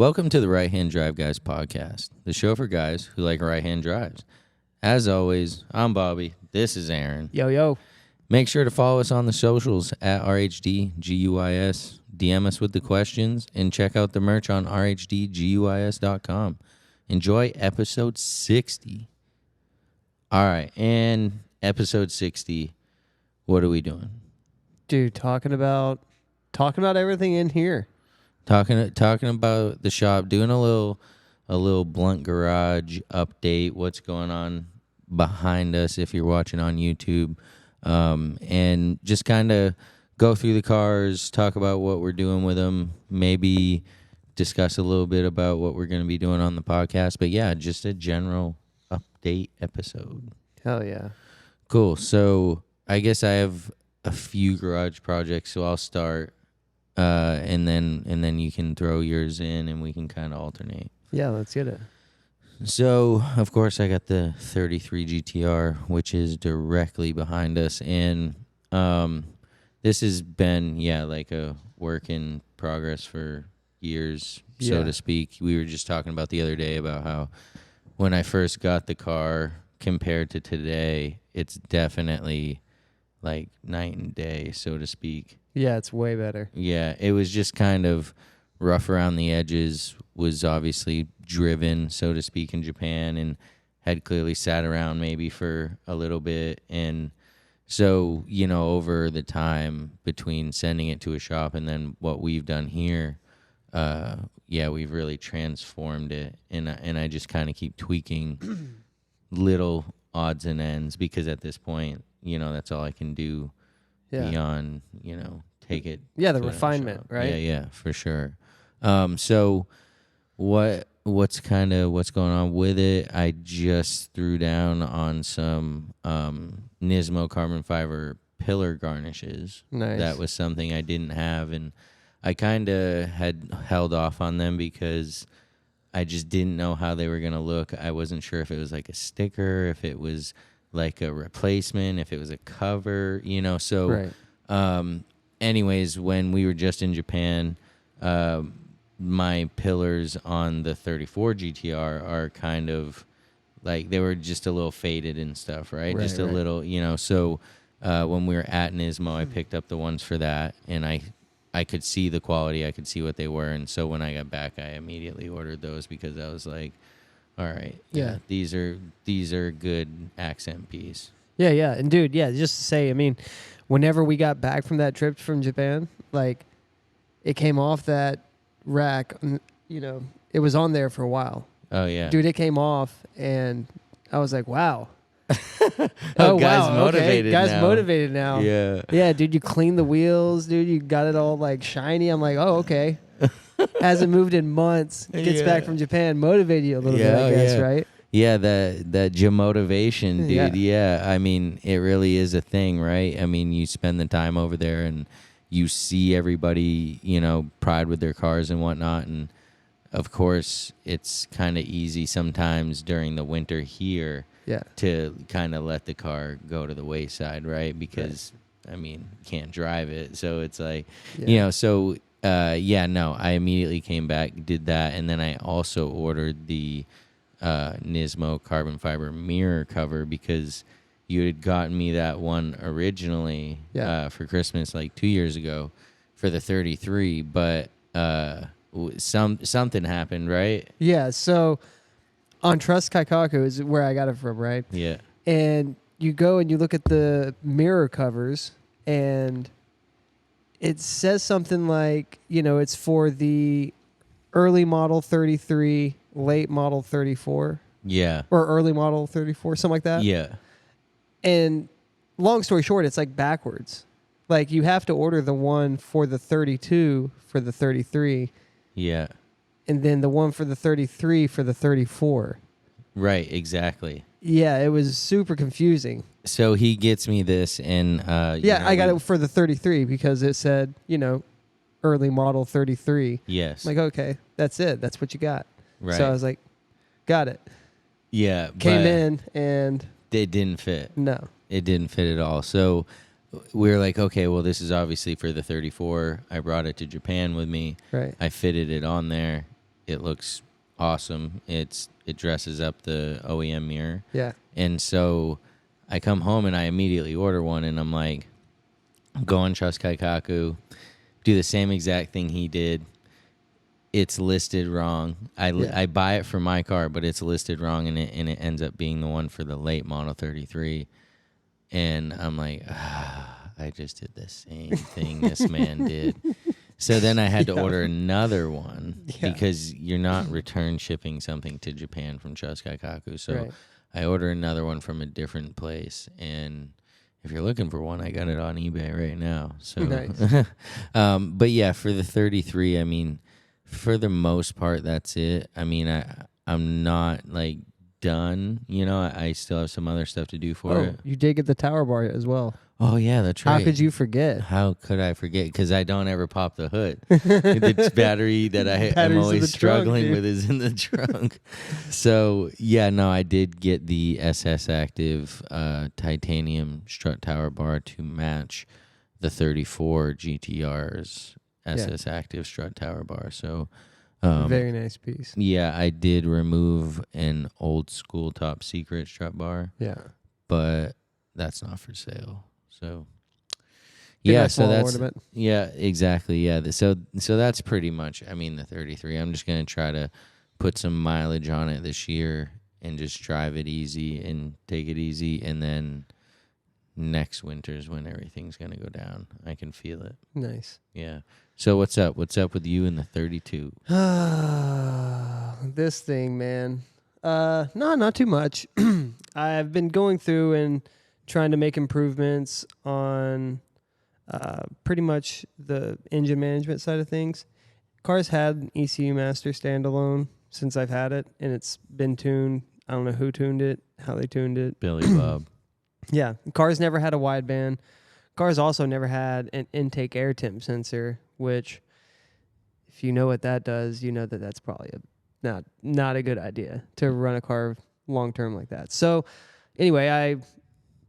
Welcome to the Right Hand Drive Guys podcast, the show for guys who like right-hand drives. As always, I'm Bobby. This is Aaron. Yo. Make sure to follow us on the socials at RHDGUIS. DM us with the questions and check out the merch on RHDGUIS.com. Enjoy episode 60. All right, and episode 60, what are we doing? Dude, talking about everything in here. Talking about the shop, doing a little blunt garage update. What's going on behind us if you're watching on YouTube, and just kind of go through the cars, talk about what we're doing with them, maybe discuss a little bit about what we're going to be doing on the podcast. But yeah, just a general update episode. Hell yeah. Cool. So I guess I have a few garage projects, so I'll start. And then you can throw yours in and we can kind of alternate. Yeah, let's get it. So, of course, I got the 33 GTR, which is directly behind us. And this has been, like a work in progress for years, so to speak. We were just talking about the other day about how when I first got the car compared to today, it's definitely like night and day, so to speak. Yeah, it's way better. Yeah, it was just kind of rough around the edges, was obviously driven, so to speak, in Japan, and had clearly sat around maybe for a little bit. And so, over the time between sending it to a shop and then what we've done here, we've really transformed it. And I just kind of keep tweaking little odds and ends because at this point, that's all I can do. Beyond, take it. Yeah, the refinement, right? Yeah, for sure. So what's going on with it? I just threw down on some Nismo carbon fiber pillar garnishes. Nice. That was something I didn't have, and I kind of had held off on them because I just didn't know how they were going to look. I wasn't sure if it was like a sticker, if it was like a replacement, if it was a cover, so right. Anyways, when we were just in Japan, my pillars on the 34 GTR are kind of like, they were just a little faded and stuff, right? Just a little, so when we were at Nismo, I picked up the ones for that, and I could see the quality, I could see what they were, and so when I got back, I immediately ordered those because I was like, all right. Yeah. These are good accent piece. Yeah. And dude, just to say, I mean, whenever we got back from that trip from Japan, like it came off that rack, it was on there for a while. Oh yeah. Dude, it came off and I was like, wow. Guy's motivated okay. Guy's now. Motivated now. Yeah. Yeah, dude, you cleaned the wheels, dude. You got it all like shiny. I'm like, oh, okay. Hasn't moved in months. Gets back from Japan. Motivated you a little bit, I guess, right? Yeah, that motivation, dude. Yeah. I mean, it really is a thing, right? I mean, you spend the time over there and you see everybody, pride with their cars and whatnot. And of course, it's kind of easy sometimes during the winter here to kind of let the car go to the wayside, right? Because, I mean, you can't drive it. So it's like, I immediately came back, did that, and then I also ordered the Nismo carbon fiber mirror cover because you had gotten me that one originally for Christmas like 2 years ago for the 33, but something happened, right? Yeah, so on Trust Kaikaku is where I got it from, right? Yeah. And you go and you look at the mirror covers and it says something like, it's for the early model 33, late model 34. Yeah. Or early model 34, something like that. Yeah. And long story short, it's like backwards. Like you have to order the one for the 32 for the 33. Yeah. And then the one for the 33 for the 34. Right, exactly. Yeah, it was super confusing. So he gets me this, and I got it for the 33 because it said, early model 33. Yes. I'm like, okay, that's it. That's what you got. Right. So I was like, got it. Yeah. Came in and it didn't fit. No. It didn't fit at all. So we were like, okay, well, this is obviously for the 34. I brought it to Japan with me. Right. I fitted it on there. it looks awesome. It dresses up the OEM mirror. Yeah. And so I come home and I immediately order one, and I'm like, go on Trust Kaikaku, do the same exact thing he did. It's listed wrong. I buy it for my car, but it's listed wrong, and it ends up being the one for the late model 33. And I'm like, I just did the same thing this man did. So then I had to order another one because you're not return shipping something to Japan from Trust Kaikaku. So I order another one from a different place, and if you're looking for one, I got it on eBay right now. So, nice. But yeah, for the 33, I mean, for the most part, that's it. I mean, I'm not like done. You know, I still have some other stuff to do for it. You did get the tower bar as well. Oh yeah, that's right. How could you forget? How could I forget? Because I don't ever pop the hood. The battery that I'm always struggling with is in the trunk. So yeah, no, I did get the SS Active titanium strut tower bar to match the 34 GTR's SS Active strut tower bar. So very nice piece. Yeah, I did remove an old school Top Secret strut bar. Yeah, but that's not for sale. So yeah, so that's ornament. Yeah, exactly. Yeah, so that's pretty much. I mean, the 33. I'm just gonna try to put some mileage on it this year and just drive it easy and take it easy, and then next winter's when everything's gonna go down. I can feel it. Nice. Yeah. So what's up? What's up with you and the 32? This thing, man. No, not too much. I've been going through and trying to make improvements on pretty much the engine management side of things. Car's had an ECU Master standalone since I've had it, and it's been tuned. I don't know who tuned it, how they tuned it. Billy Bob. Yeah. Car's never had a wideband. Car's also never had an intake air temp sensor, which, if you know what that does, you know that that's probably not a good idea to run a car long term like that. So anyway, I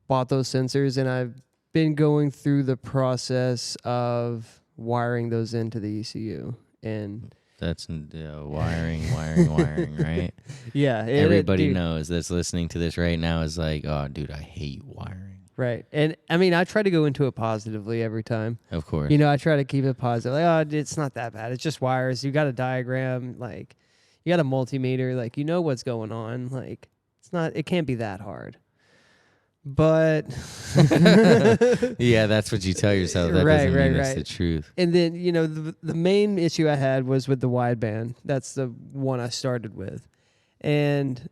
bought those sensors, and I've been going through the process of wiring those into the ECU. And that's wiring, right? Yeah. Everybody knows that's listening to this right now is like, oh, dude, I hate wiring. Right. And I mean, I try to go into it positively every time. Of course. You know, I try to keep it positive. Like, oh, it's not that bad. It's just wires. You got a diagram. Like, you got a multimeter. Like, you know what's going on. Like, it can't be that hard. But yeah, that's what you tell yourself. That doesn't mean it's the truth. And then, you know, the main issue I had was with the wideband. That's the one I started with. And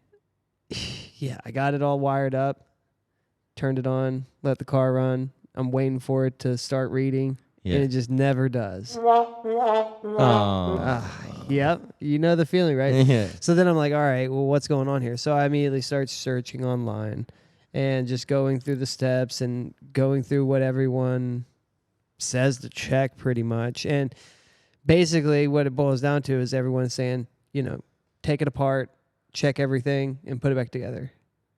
yeah, I got it all wired up, turned it on, let the car run. I'm waiting for it to start reading, and it just never does. Yep, you know the feeling, right? Yeah. So then I'm like, all right, well, what's going on here? So I immediately start searching online and just going through the steps and going through what everyone says to check pretty much. And basically what it boils down to is everyone saying, you know, take it apart, check everything, and put it back together.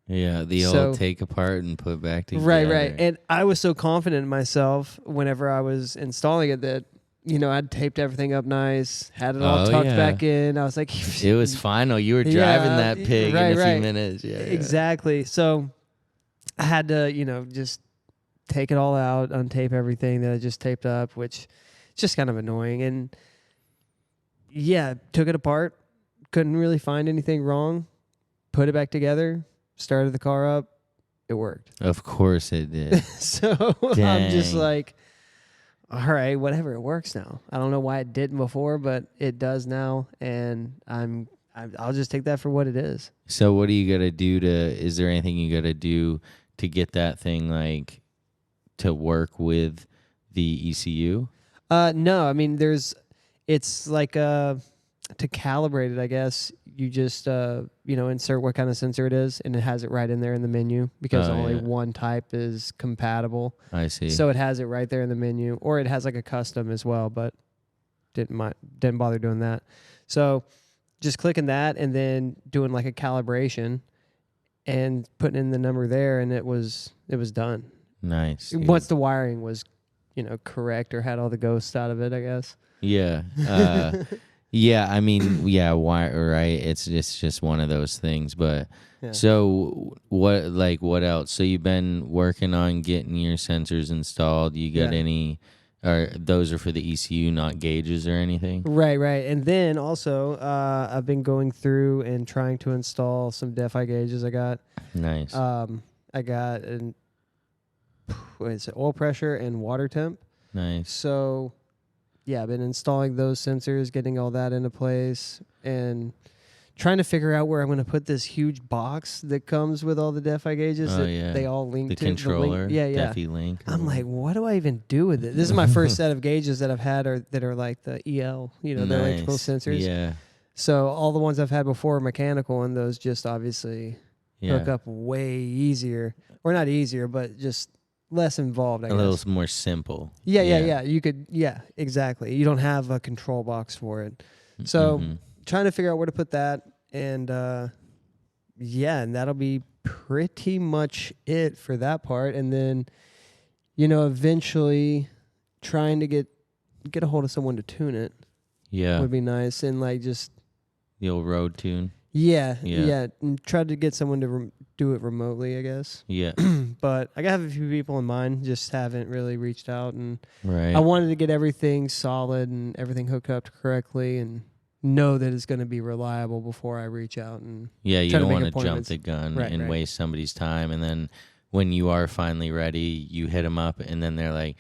Yeah, the old take apart and put back together. Right. And I was so confident in myself whenever I was installing it that, you know, I'd taped everything up nice, had it all tucked back in. I was like... it was final. You were driving that pig in a few minutes. Yeah, exactly. So I had to, you know, just take it all out, untape everything that I just taped up, which is just kind of annoying. And yeah, took it apart, couldn't really find anything wrong, put it back together, started the car up, it worked. Of course it did. So I'm just like, all right, whatever, it works now. I don't know why it didn't before, but it does now, and I'll just take that for what it is. So what do you got to do is there anything you got to do to get that thing like to work with the ECU? No, I mean it's like to calibrate it, I guess. You just insert what kind of sensor it is, and it has it right in there in the menu because only one type is compatible. I see. So it has it right there in the menu, or it has like a custom as well, but didn't bother doing that. So just clicking that and then doing like a calibration and putting in the number there, and it was done. Nice. Dude. Once the wiring was, correct or had all the ghosts out of it, I guess. Yeah. Yeah, I mean, yeah, why? Right? It's just one of those things. But Yeah. so what else? So you've been working on getting your sensors installed. You got Yeah. any? Or those are for the ECU, not gauges or anything? Right. And then also, I've been going through and trying to install some DEFI gauges. Nice, I got an what is it, oil pressure and water temp. nice. So, yeah, I've been installing those sensors, getting all that into place, and trying to figure out where I'm going to put this huge box that comes with all the DEFI gauges Oh that yeah, they all link the to. controller. Yeah. Defi Link. I'm like, what do I even do with it? This is my first set of gauges that I've had that are like the EL, the electrical sensors. Yeah, So all the ones I've had before are mechanical, and those just obviously hook yeah. up way easier, or not easier, but just less involved. I guess. A little more simple. Yeah. You could. Yeah, exactly. You don't have a control box for it. So trying to figure out where to put that, and and that'll be pretty much it for that part. And then, eventually trying to get a hold of someone to tune it Yeah, would be nice, and like just the old road tune. yeah, Yeah. and try to get someone to do it remotely, I guess. Yeah, But I have a few people in mind, just haven't really reached out, and right. I wanted to get everything solid and everything hooked up correctly, and know that it's going to be reliable before I reach out. And Yeah, you try to don't make want to jump appointments. the gun Right, and right. waste somebody's time. And then when you are finally ready, you hit them up, and then they're like,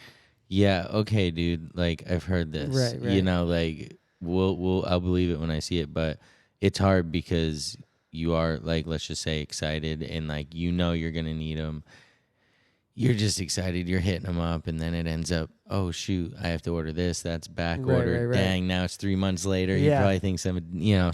"Yeah, okay, dude. Like I've heard this. Right. Like I'll believe it when I see it." But it's hard because you are like, let's just say, excited, and like you're gonna need them. You're just excited. You're hitting them up, and then it ends up, oh shoot, I have to order this. That's back ordered. Right. Dang, now it's 3 months later. He Yeah. probably thinks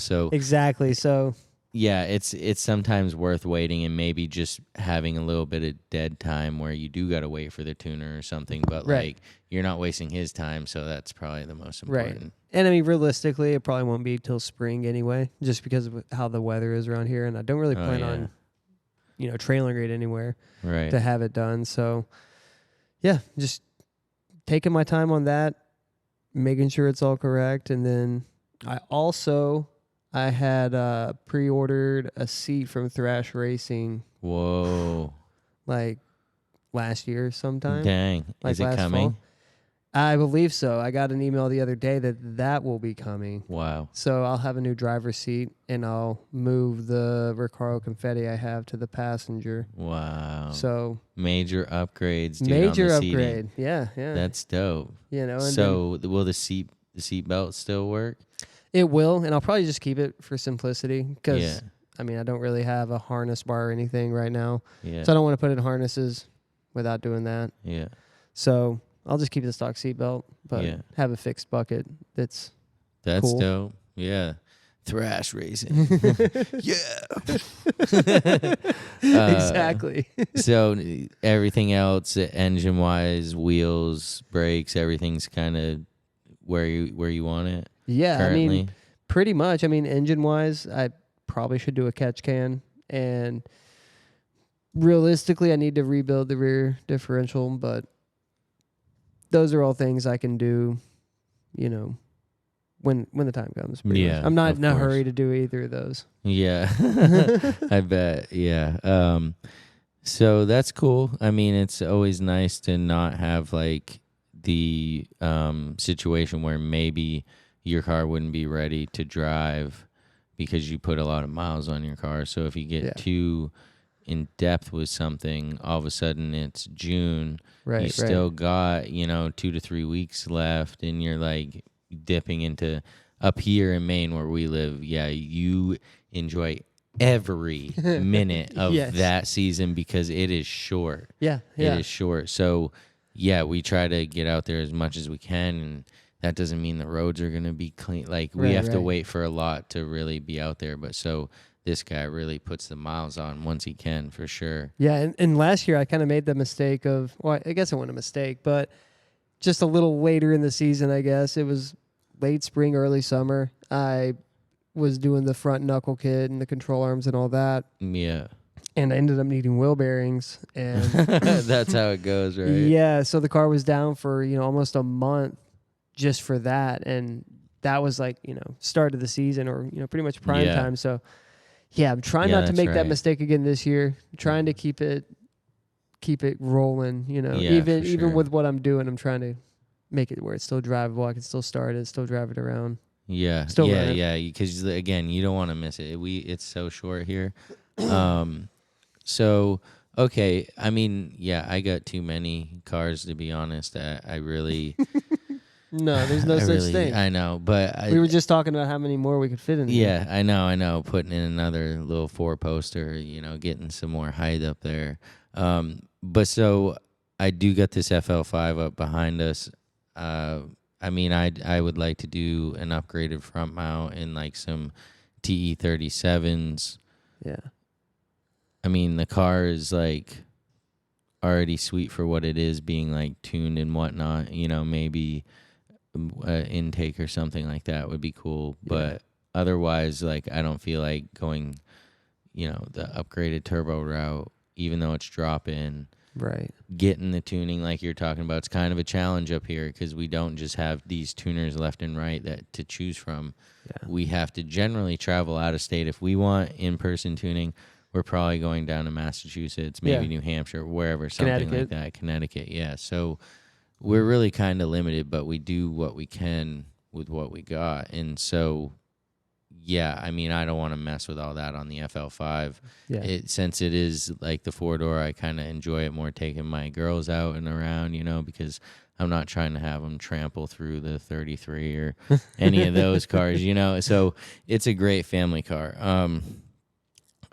So Exactly. So yeah, it's sometimes worth waiting and maybe just having a little bit of dead time where you do got to wait for the tuner or something. But Right. like you're not wasting his time, so that's probably the most right. important. And I mean, realistically, it probably won't be till spring anyway, just because of how the weather is around here, and I don't really Oh, plan yeah. on, trailing it anywhere Right. to have it done. So, yeah, just taking my time on that, making sure it's all correct, and then I had pre-ordered a seat from Thrash Racing Whoa. like last year sometime. Dang. Like Is it last coming? fall. I believe so. I got an email the other day that will be coming. Wow. So I'll have a new driver's seat, and I'll move the Recaro confetti I have to the passenger. Wow. So major upgrades, dude. major on the upgrade. seating. Yeah. That's dope. And So will the seat belt still work? it will, and I'll probably just keep it for simplicity because Yeah. I mean I don't really have a harness bar or anything right now, Yeah. so I don't want to put in harnesses without doing that. Yeah. So I'll just keep the stock seat belt, but Yeah. have a fixed bucket. That's That's cool. dope. Yeah. Thrash racing. Exactly. So everything else, engine wise, wheels, brakes, everything's kind of where you want it. Yeah, currently. I mean, pretty much. I mean, engine-wise, I probably should do a catch can, and realistically, I need to rebuild the rear differential, but those are all things I can do, when the time comes. pretty much. Yeah, I'm not of in a course. hurry to do either of those. Yeah, I bet. Yeah. So that's cool. I mean, it's always nice to not have like the situation where maybe your car wouldn't be ready to drive because you put a lot of miles on your car. So if you get too in depth with something, all of a sudden it's June. Right. You still got 2 to 3 weeks left, and you're like dipping into up here in Maine where we live. Yeah, you enjoy every minute of that season because it is short. Yeah. It is short. So yeah, we try to get out there as much as we can, and that doesn't mean the roads are going to be clean. Like we have to wait for a lot to really be out there. But so this guy really puts the miles on once he can, for sure. Yeah, and last year I kind of made the mistake of, well, I guess it wasn't a mistake, but just a little later in the season, I guess. It was late spring, early summer. I was doing the front knuckle kit and the control arms and all that. Yeah. And I ended up needing wheel bearings. And that's how it goes, right? yeah, so the car was down for, almost a month just for that. And that was like, start of the season or, pretty much prime Yeah. time. So yeah, I'm trying Yeah, not to that's make that right. mistake again this year. I'm trying to keep it rolling, Yeah, for even sure. with what I'm doing, I'm trying to make it where it's still drivable. I can still start it, still drive it around. Yeah, Still yeah, run it. yeah. Because again, you don't want to miss it. It's so short here. So okay, I mean, yeah, I got too many cars to be honest. I really, No, there's no I such really, thing. I know, but We were just talking about how many more we could fit in here. yeah, I know. Putting in another little 4-poster, getting some more height up there. But so I do got this FL5 up behind us. I mean, I would like to do an upgraded front mount and like some TE37s. Yeah. I mean, the car is like already sweet for what it is, being like tuned and whatnot. Maybe intake or something like that would be cool. Yeah. But otherwise, like, I don't feel like going, the upgraded turbo route, even though it's drop in. Right. Getting the tuning like you're talking about, it's kind of a challenge up here because we don't just have these tuners left and right that to choose from. Yeah. We have to generally travel out of state. If we want in-person tuning, we're probably going down to Massachusetts, maybe New Hampshire, wherever, something like that. Connecticut, yeah. So we're really kind of limited, but we do what we can with what we got. And so, yeah, I mean, I don't want to mess with all that on the FL5. Yeah. Since it is like the 4-door, I kind of enjoy it more taking my girls out and around, because I'm not trying to have them trample through the 33 or any of those cars, So it's a great family car.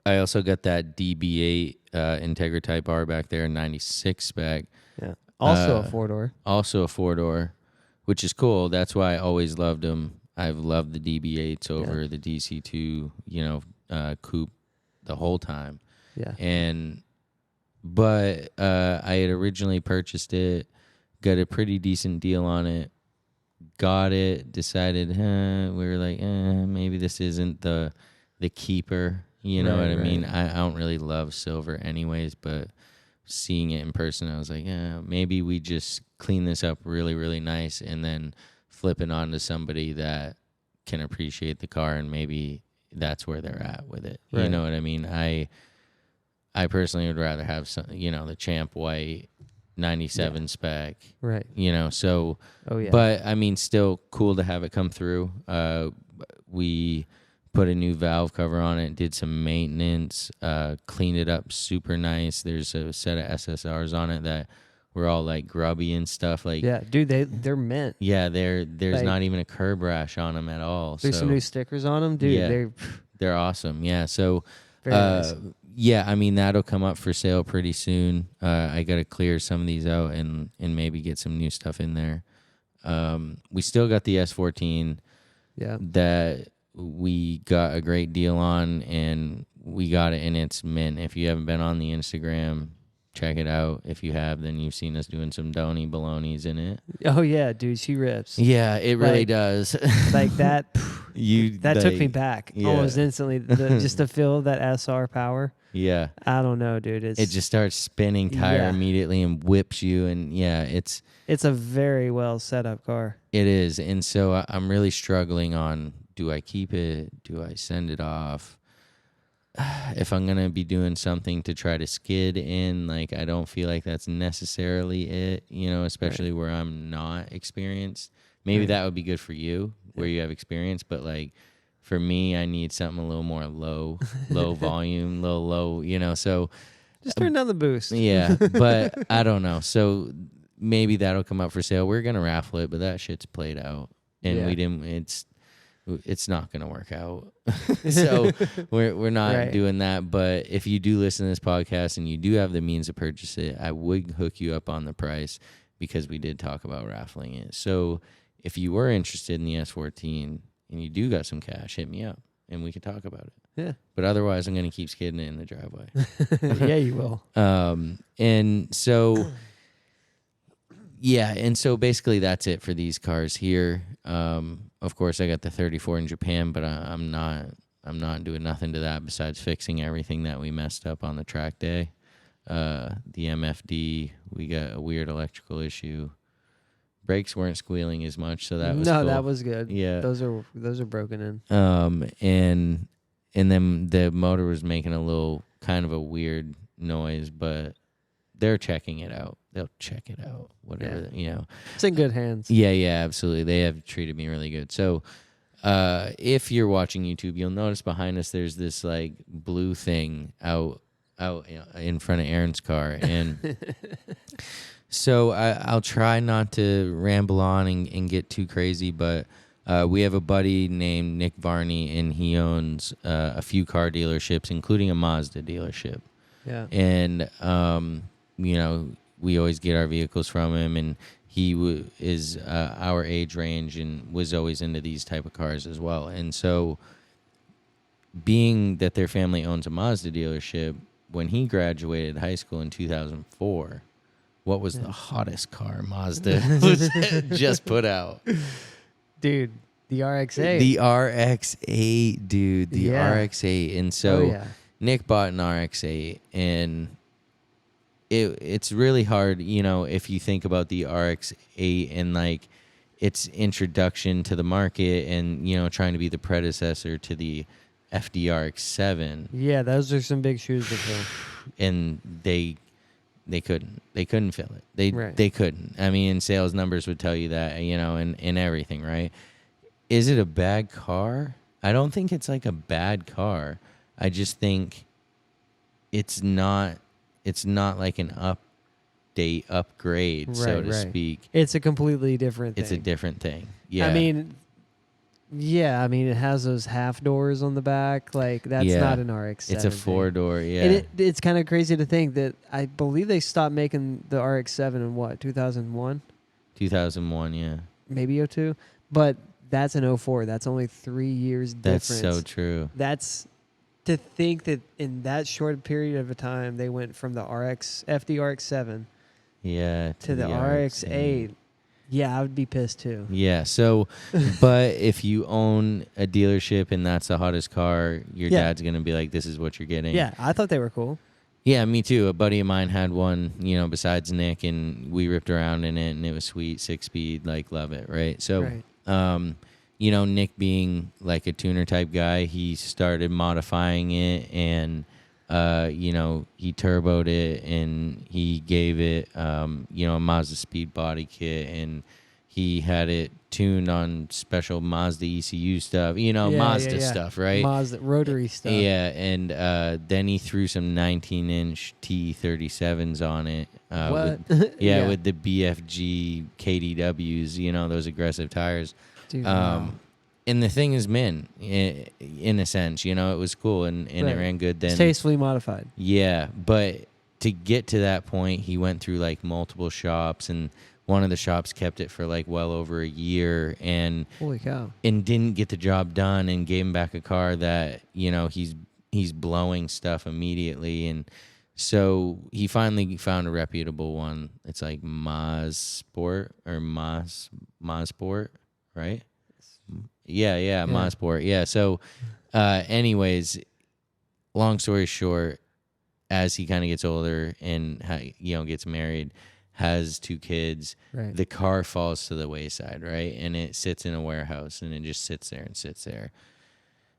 I also got that DB8 Integra Type R back there, 96 spec. Yeah. Also a 4-door. Also a 4-door, which is cool. That's why I always loved them. I've loved the DB8s over the DC2, coupe the whole time. Yeah. But I had originally purchased it, got a pretty decent deal on it, got it, decided, we were like, maybe this isn't the keeper. You know what I mean? I don't really love silver anyways, but seeing it in person, I was like, maybe we just clean this up really, really nice and then flip it on to somebody that can appreciate the car, and maybe that's where they're at with it. You know what I mean? I personally would rather have some, the Champ White 97 spec. Right. So, Oh, yeah. but I mean, still cool to have it come through. We put a new valve cover on it, did some maintenance, cleaned it up super nice. There's a set of SSRs on it that were all like grubby and stuff. Like, yeah, dude, they're mint. Yeah, there's not even a curb rash on them at all. There's some new stickers on them, dude. Yeah, they're awesome. Yeah, so very nice. yeah, I mean, that'll come up for sale pretty soon. I got to clear some of these out and maybe get some new stuff in there. We still got the S14 that we got a great deal on, and we got it in its mint. If you haven't been on the Instagram, check it out. If you have, then you've seen us doing some Donny balonies in it. Oh, yeah, dude, she rips. Yeah, it really does. Like that, that took me back almost instantly, just to feel that SR power. Yeah. I don't know, dude. It just starts spinning tire immediately and whips you, and it's a very well set up car. It is, and so I'm really struggling on, do I keep it? Do I send it off? If I'm going to be doing something to try to skid in, like, I don't feel like that's necessarily it, especially where I'm not experienced. Maybe that would be good for you where you have experience, but like for me, I need something a little more low volume, low, so. Just turn down the boost. Yeah, but I don't know. So maybe that'll come up for sale. We're going to raffle it, but that shit's played out. And we didn't, it's not going to work out. So we're not doing that. But if you do listen to this podcast and you do have the means to purchase it, I would hook you up on the price because we did talk about raffling it. So if you were interested in the S14 and you do got some cash, hit me up and we can talk about it. Yeah. But otherwise, I'm going to keep skidding it in the driveway. Yeah, you will. And so, yeah. And so basically that's it for these cars here. Of course, I got the 34 in Japan, but I'm not doing nothing to that besides fixing everything that we messed up on the track day. The MFD, we got a weird electrical issue. Brakes weren't squealing as much, so that was No, cool. that was good. Yeah. Those are broken in. And then the motor was making a little kind of a weird noise, but they're checking it out. They'll check it out, whatever, It's in good hands. Yeah, absolutely. They have treated me really good. So, if you're watching YouTube, you'll notice behind us there's this like blue thing out in front of Aaron's car, and so I'll try not to ramble on and get too crazy, but we have a buddy named Nick Varney, and he owns a few car dealerships, including a Mazda dealership. Yeah. And we always get our vehicles from him, and he is our age range and was always into these type of cars as well. And so, being that their family owns a Mazda dealership, when he graduated high school in 2004, what was the hottest car Mazda was just put out? Dude, the RX-8. The RX-8, dude. The RX-8. And so Nick bought an RX-8, and it's really hard, if you think about the RX-8 and like its introduction to the market and, trying to be the predecessor to the FDRX-7. Yeah, those are some big shoes to fill. And they couldn't fill it. They couldn't. I mean, sales numbers would tell you that, and everything, right? Is it a bad car? I don't think it's like a bad car. I just think it's not like an upgrade, so to speak. It's a completely different thing. It's a different thing. Yeah. I mean, it has those half doors on the back. Like, that's not an RX-7. It's a 4-door, yeah. And it's kind of crazy to think that I believe they stopped making the RX-7 in 2001? 2001, yeah. Maybe 02. But that's an 04. That's only 3 years difference. That's so true. That's to think that in that short period of a time, they went from the FDRX-7 to the RX-8. Yeah, I would be pissed too. Yeah, so, but if you own a dealership and that's the hottest car, your dad's going to be like, this is what you're getting. Yeah, I thought they were cool. Yeah, me too. A buddy of mine had one, besides Nick, and we ripped around in it, and it was sweet, 6-speed, like, love it, right? So, Nick being like a tuner type guy, he started modifying it, and he turboed it, and he gave it a Mazda speed body kit, and he had it tuned on special Mazda ECU stuff, Mazda stuff, right? Mazda rotary stuff. Yeah, and then he threw some 19-inch T37s on it. What? With the BFG KDWs, those aggressive tires. Dude, wow. And the thing is, in a sense, it was cool and it ran good then. It's tastefully modified. Yeah, but to get to that point, he went through like multiple shops, and one of the shops kept it for like well over a year, and holy cow, and didn't get the job done, and gave him back a car that he's blowing stuff immediately, and so he finally found a reputable one. It's like Mazsport or Mazsport, right? Yeah, Mazsport. Yeah. So, anyways, long story short, as he kind of gets older and gets married, has 2 kids, the car falls to the wayside, right? And it sits in a warehouse, and it just sits there.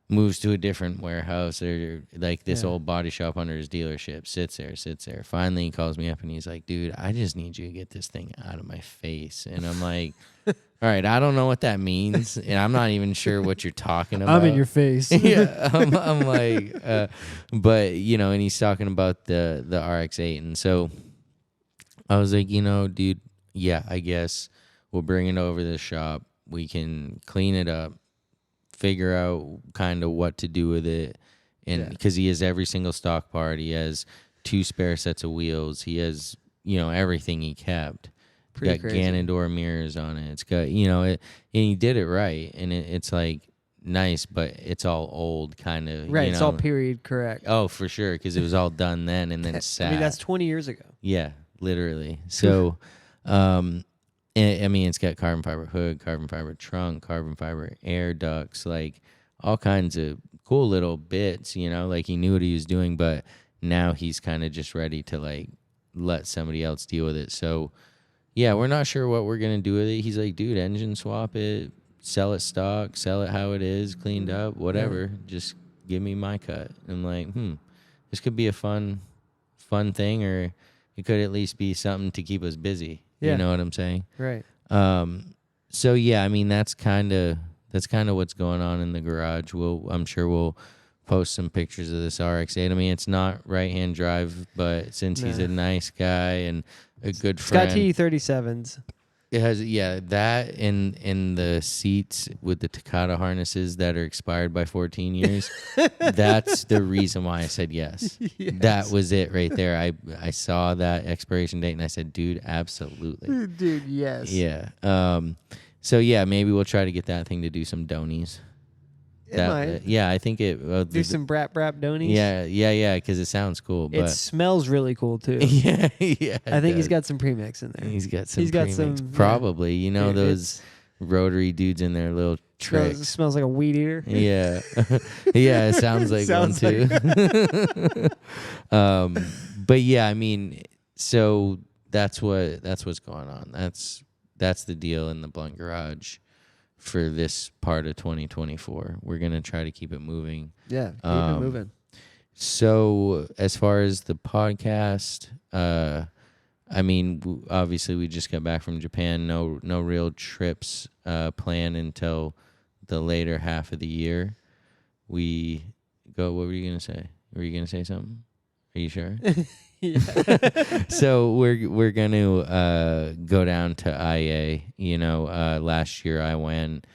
Moves to a different warehouse, or like this old body shop under his dealership. Sits there. Finally, he calls me up, and he's like, "Dude, I just need you to get this thing out of my face." And I'm like, all right, I don't know what that means, and I'm not even sure what you're talking about. I'm in your face. Yeah, I'm like, but and he's talking about the RX-8, and so I was like, dude, yeah, I guess we'll bring it over to the shop. We can clean it up, figure out kind of what to do with it, and because he has every single stock part, he has 2 spare sets of wheels, he has everything he kept. It's got Ganondorf mirrors on it. It's got, and he did it right. And it's like nice, but it's all old kind of. Right, it's all period correct. Oh, for sure, because it was all done then and then sat. I mean, that's 20 years ago. Yeah, literally. So, it's got carbon fiber hood, carbon fiber trunk, carbon fiber air ducts, like all kinds of cool little bits, like he knew what he was doing, but now he's kind of just ready to like let somebody else deal with it. So, yeah, we're not sure what we're gonna do with it. He's like, dude, engine swap it, sell it stock, sell it how it is, cleaned up, whatever. Just give me my cut. I'm like, this could be a fun thing, or it could at least be something to keep us busy. Yeah. You know what I'm saying? Right. So yeah, I mean that's kind of what's going on in the garage. I'm sure we'll post some pictures of this RX-8. I mean, it's not right-hand drive, but since he's a nice guy and a good friend, it's got T37s. It has that in the seats with the Takata harnesses that are expired by 14 years. That's the reason why I said yes. That was it right there. I saw that expiration date and I said, dude, absolutely. Dude, yes. Yeah. So yeah, maybe we'll try to get that thing to do some donies. Yeah, I think it do some brap donies. Yeah, because it sounds cool. But it smells really cool too. yeah. I think he's got some premix in there. He's got some probably. You know those rotary dudes in their little tricks. Smells like a weed eater. Yeah, yeah. It sounds like one too. But yeah, I mean, so that's what's going on. That's the deal in the Blunt Garage for this part of 2024. We're going to try to keep it moving. Yeah, keep it moving. So as far as the podcast, I mean, obviously we just got back from Japan. No real trips planned until the later half of the year. We go, what were you going to say? Were you going to say something? Are you sure? So we're going to go down to IA. You know, last year I went.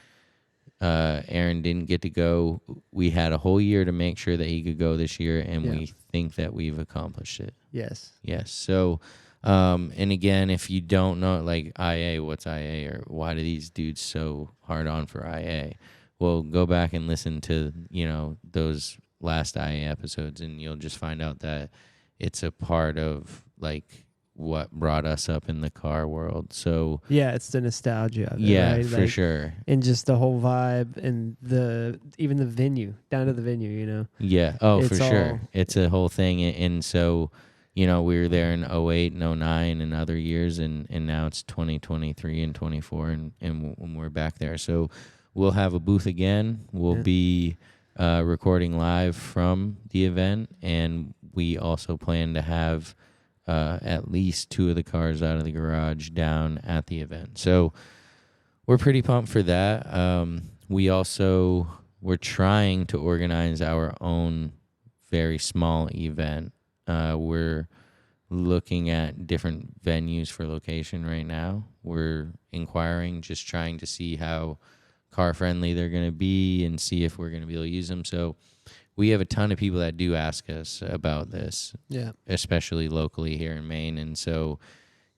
Aaron didn't get to go. We had a whole year to make sure that he could go this year, and we think that we've accomplished it. Yes. So, and again, if you don't know, like IA, what's IA, or why do these dudes so hard on for IA? Well, go back and listen to, those last IA episodes, and you'll just find out that it's a part of like what brought us up in the car world. So yeah, it's the nostalgia of it, right? For sure. And just the whole vibe and even the venue, down to the venue, Yeah. Oh, for sure. It's a whole thing. And so, we were there in 08 and 09 and other years, and now it's 2023 and 24 and we're back there. So we'll have a booth again. We'll be recording live from the event, and we also plan to have at least 2 of the cars out of the garage down at the event. So we're pretty pumped for that. We're trying to organize our own very small event. We're looking at different venues for location right now. We're inquiring, just trying to see how car friendly they're going to be and see if we're going to be able to use them. So we have a ton of people that do ask us about this, especially locally here in Maine. And so,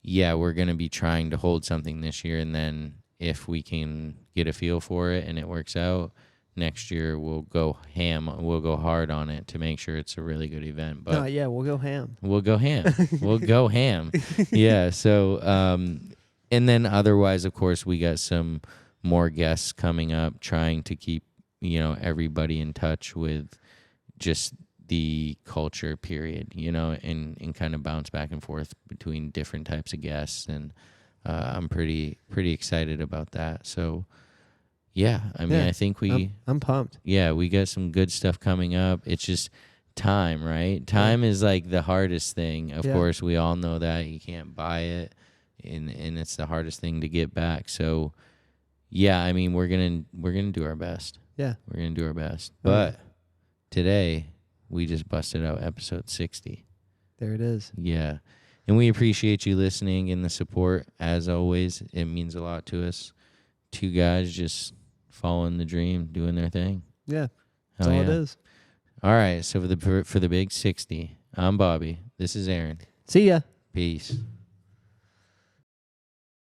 we're going to be trying to hold something this year. And then if we can get a feel for it and it works out, next year we'll go ham. We'll go hard on it to make sure it's a really good event. But we'll go ham. We'll go ham. We'll go ham. Yeah. So, and then otherwise, of course, we got some more guests coming up, trying to keep, everybody in touch with just the culture period, and kind of bounce back and forth between different types of guests. And I'm pretty excited about that. So, I think I'm pumped. Yeah, we got some good stuff coming up. It's just time, right? Time is like the hardest thing. Of course, we all know that. You can't buy it, and it's the hardest thing to get back. So, I mean, we're gonna do our best. Yeah, we're gonna do our best. But today, we just busted out episode 60. There it is. Yeah, and we appreciate you listening and the support as always. It means a lot to us. 2 guys just following the dream, doing their thing. Yeah, that's all it is. All right, so for the big 60, I'm Bobby. This is Aaron. See ya. Peace.